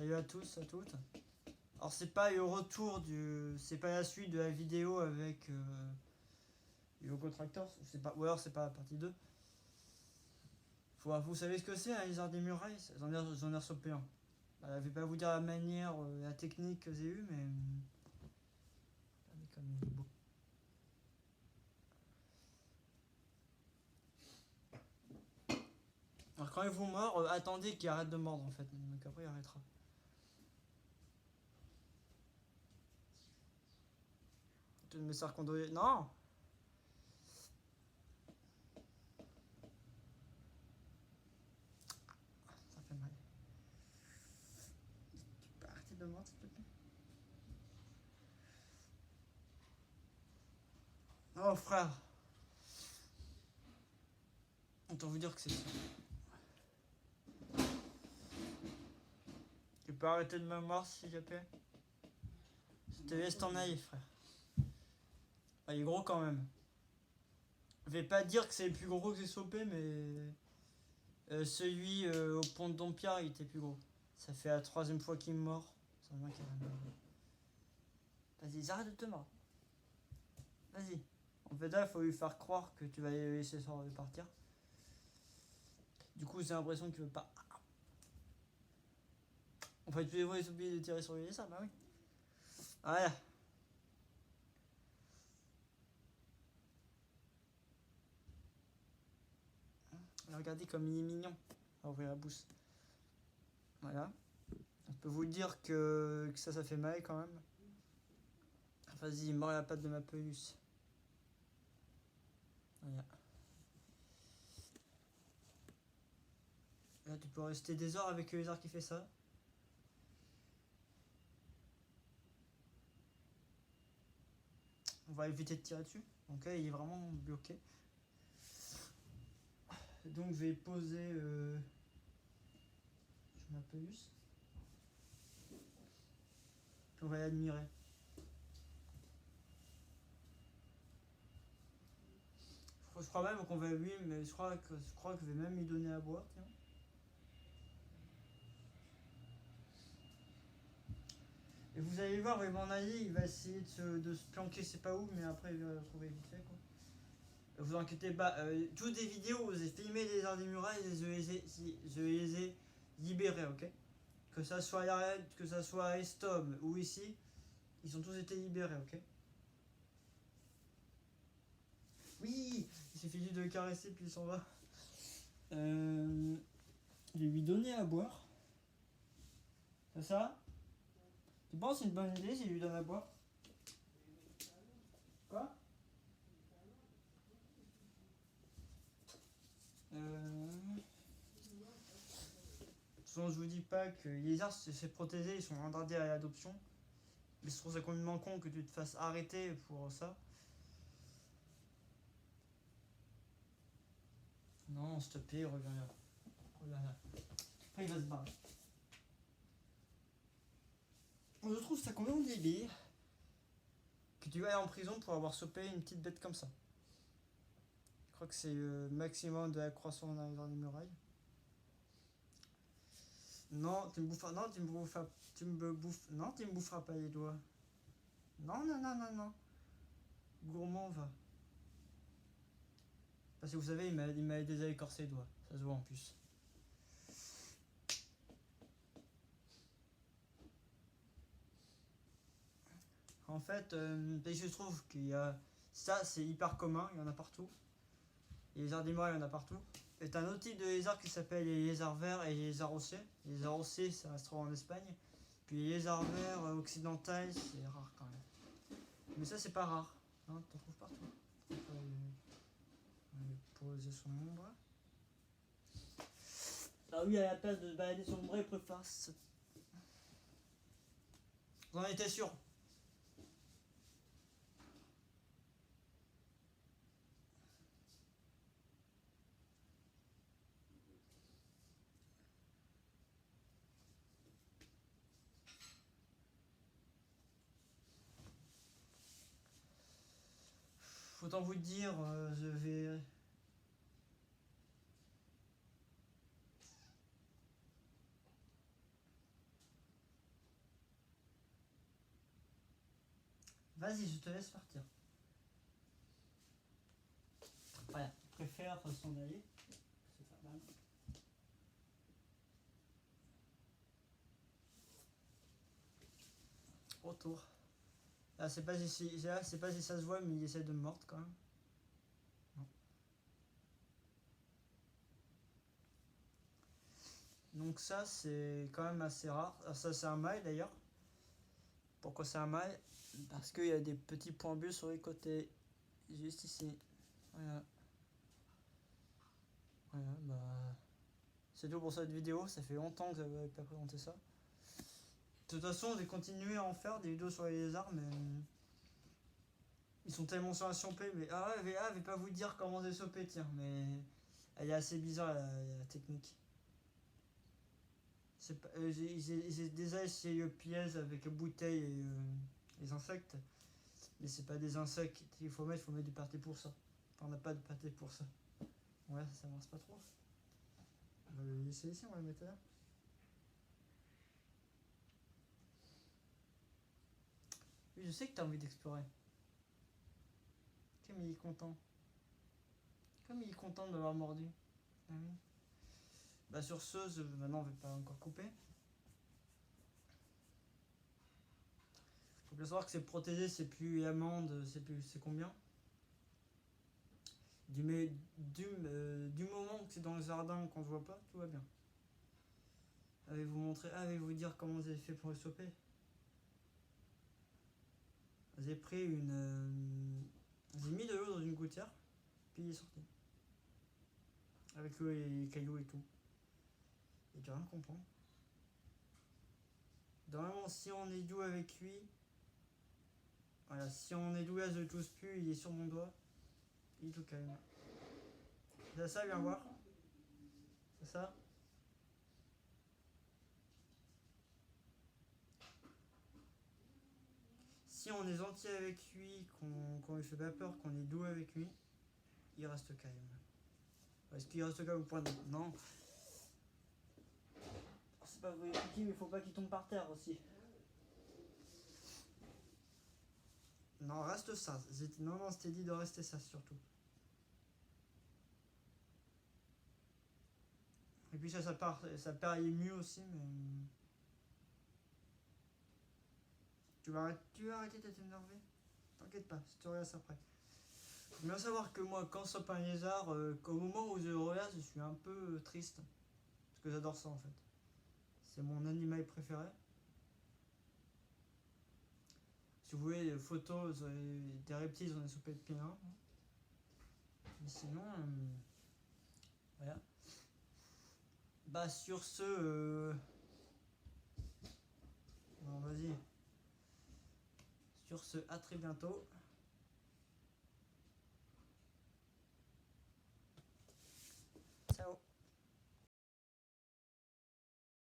Salut à tous, à toutes. Alors c'est pas le retour du... C'est pas la suite de la vidéo avec Yogo Tractors, c'est pas... ou alors c'est pas la partie 2. Vous savez ce que c'est, hein, les arts des murailles? J'en ai resopé un. Je vais pas vous dire la manière, la technique que j'ai eue, mais... Regardez comme il est beau. Alors quand il vous mord, attendez qu'il arrête de mordre en fait, donc après il arrêtera. Tu me sers condolé. Non! Ça fait mal. Tu peux arrêter de mordre s'il te plaît? Oh frère! Autant vous dire que c'est ça. Tu peux arrêter de me mordre s'il te plaît? Je te laisse t'en aller frère. Ah, il est gros quand même. Je vais pas dire que c'est le plus gros que j'ai chopé, mais celui au pont de Dompierre il était plus gros. Ça fait la troisième fois qu'il me mord. Ça me qu'il va. Vas-y, arrête de te mordre. Vas-y. En fait là, il faut lui faire croire que tu vas les laisser partir. Du coup, j'ai l'impression que tu veux pas. En fait, tu les vois les oublier de tirer sur les ça, bah oui. Voilà. Regardez comme il est mignon. On va ouvrir la bouche. Voilà. Je peux vous dire que ça fait mal quand même. Vas-y, mords la patte de ma peluche. Voilà. Là, tu peux rester des heures avec les arts qui fait ça. On va éviter de tirer dessus. Donc là, il est vraiment bloqué. Donc je vais poser sur ma peluche. On va l'admirer. Je crois même qu'on va lui, mais je crois que je vais même lui donner à boire. Tiens. Et vous allez voir, il va en aller, il va essayer de se planquer, je sais pas où, mais après il va trouver vite fait quoi. Vous inquiétez pas, toutes les vidéos où j'ai filmé les arts des murailles, je les ai libérés, ok? Que ça soit à Arrête, que ça soit à Estom ou ici, ils ont tous été libérés, ok? Oui, il suffit juste de le caresser puis il s'en va. Je vais lui donner à boire. C'est ça? Tu penses que c'est une bonne idée si je lui donne à boire? Quoi? De toute façon, je vous dis pas que les arts c'est protégé, ils sont interdits à l'adoption. Mais je trouve ça complètement con que tu te fasses arrêter pour ça. Non, s'il te plaît, reviens là. Reviens là. Après, il va se barrer. Je trouve ça complètement débile que tu ailles en prison pour avoir chopé une petite bête comme ça. Je crois que c'est le maximum de la croissance dans les murailles. Non, tu me boufferas. Non, tu me boufferas. Tu me bouffes. Non, tu me boufferas pas les doigts. Non, non, non, non, non. Gourmand, va. Parce que vous savez, il m'a déjà écorcé les doigts. Ça se voit en plus. En fait, je trouve qu'il y a. Ça, c'est hyper commun, il y en a partout. Les lézards des murailles, il y en a partout. Et t'as un autre type de lézard qui s'appelle les lézards verts et les lézards rossés. Les lézards rossés, ça se trouve en Espagne. Puis les lézards verts occidentaux, c'est rare quand même. Mais ça, c'est pas rare. Hein, t'en trouves partout. On va poser son ombre. Ah oui, à la place de se balader sur l'ombre, il préfère. Vous en étiez sûr? Autant vous dire, je vais. Vas-y, je te laisse partir. Voilà, je préfère s'en aller. C'est pas mal. Retour. Là, c'est pas si, là, c'est pas si ça se voit, mais il essaie de me mordre quand même. Non. Donc ça, c'est quand même assez rare. Ah, ça, c'est un mail d'ailleurs. Pourquoi c'est un mail? Parce qu'il y a des petits points bleus sur les côtés. Juste ici. Voilà. Voilà, bah... C'est tout pour cette vidéo. Ça fait longtemps que j'avais pas présenté ça. De toute façon, j'ai continué à en faire des vidéos sur les lézards, mais... Ils sont tellement sur la SOP, mais... Ah ouais, je vais pas vous dire comment c'est SOP, tiens, mais... Elle est assez bizarre, la technique. J'ai déjà essayé le piège avec bouteille et les insectes. Mais c'est pas des insectes qu'il faut mettre du pâté pour ça. Enfin, on n'a pas de pâté pour ça. Ouais, ça marche pas trop. On va le laisser ici, on va le mettre là. Oui, je sais que t'as envie d'explorer. Comme il est content. Comme il est content de m'avoir mordu. Ah oui. Bah sur ce, maintenant on va pas encore couper. Faut bien savoir que c'est protégé, c'est plus amende, c'est combien du moment que c'est dans le jardin qu'on ne voit pas, tout va bien. Allez-vous montrer, allez-vous dire comment vous avez fait pour le choper. J'ai pris j'ai mis de l'eau dans une gouttière, puis il est sorti. Avec les cailloux et tout. Et tu rien comprendre. Normalement, si on est doux avec lui, voilà, si on est doux là, je ne touche plus, il est sur mon doigt, il est tout calme. C'est ça, viens voir. C'est ça. Si on est gentil avec lui, qu'on lui fait pas peur, qu'on est doux avec lui, il reste calme. Est-ce qu'il reste calme au point de... Non. C'est pas vrai, mais il faut pas qu'il tombe par terre aussi. Non, reste ça. Non, je t'ai dit de rester ça surtout. Et puis ça perd mieux aussi, mais... Tu vas arrêter de t'énerver. T'inquiète pas, je te regarde ça après. Faut bien savoir que moi, quand je chope un lézard, qu'au moment où je le regarde, je suis un peu triste. Parce que j'adore ça en fait. C'est mon animal préféré. Si vous voulez des photos des reptiles, j'en ai chopé depuis un. Mais sinon, voilà. Bah sur ce, bon, vas-y. Sur ce, à très bientôt. Ciao.